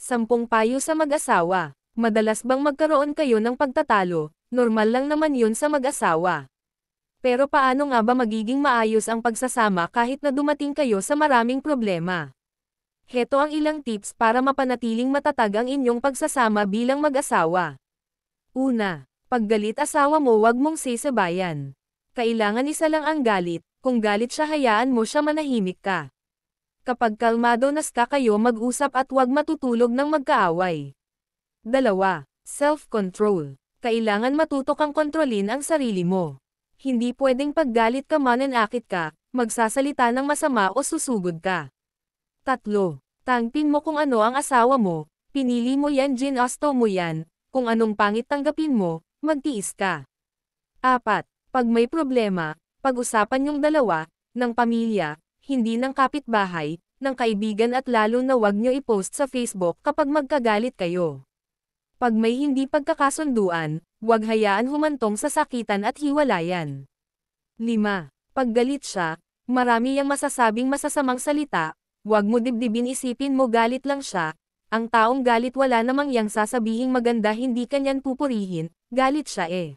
10 payo sa mag-asawa. Madalas bang magkaroon kayo ng pagtatalo? Normal lang naman yun sa mag-asawa. Pero paano nga ba magiging maayos ang pagsasama kahit na dumating kayo sa maraming problema? Heto ang ilang tips para mapanatiling matatag ang inyong pagsasama bilang mag-asawa. Una, paggalit asawa mo wag mong sasabayan. Kailangan isa lang ang galit, kung galit siya hayaan mo siya manahimik ka. Kapag kalmado na kayo mag-usap at wag matutulog ng magkaaway. 2. Self-control. Kailangan matuto kang kontrolin ang sarili mo. Hindi pwedeng paggalit ka mananakit ka, magsasalita ng masama o susugod ka. 3. Tanggapin mo kung ano ang asawa mo, pinili mo yan ginusto mo yan, kung anong pangit tanggapin mo, magtiis ka. 4. Pag may problema, pag-usapan yung dalawa, ng pamilya, hindi ng kapitbahay, ng kaibigan at lalo na wag nyo i-post sa Facebook kapag magkagalit kayo. Pag may hindi pagkakasunduan, huwag hayaan humantong sa sakitan at hiwalayan. 5. Pag galit siya, marami yang masasabing masasamang salita, huwag mo dibdibin isipin mo galit lang siya, ang taong galit wala namang yang sasabihing maganda hindi kanyan pupurihin, galit siya eh.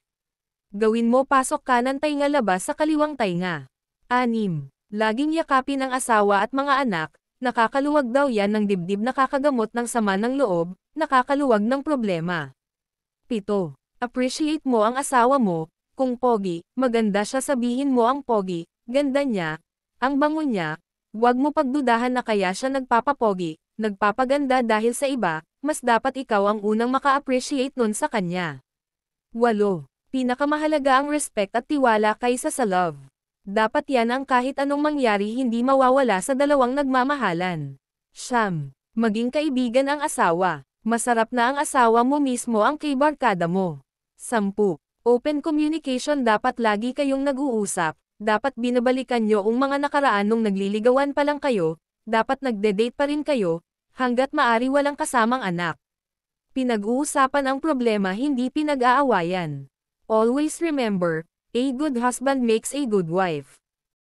Gawin mo pasok kanan tainga labas sa kaliwang tainga. 6. Laging yakapin ang asawa at mga anak, nakakaluwag daw yan ng dibdib nakakagamot ng sama ng loob, nakakaluwag ng problema. 7. Appreciate mo ang asawa mo, kung pogi, maganda siya sabihin mo ang pogi, ganda niya, ang bango niya, huwag mo pagdudahan na kaya siya nagpapapogi, nagpapaganda dahil sa iba, mas dapat ikaw ang unang maka-appreciate nun sa kanya. 8. Pinakamahalaga ang respect at tiwala kaysa sa love. Dapat yan ang kahit anong mangyari hindi mawawala sa dalawang nagmamahalan. 9. Maging kaibigan ang asawa. Masarap na ang asawa mo mismo ang kay-barkada mo. 10. Open communication dapat lagi kayong nag-uusap, dapat binabalikan nyo ang mga nakaraan nung nagliligawan pa lang kayo, dapat nagde-date pa rin kayo, hanggat maari walang kasamang anak. Pinag-uusapan ang problema hindi pinag-aawayan. Always remember, a good husband makes a good wife.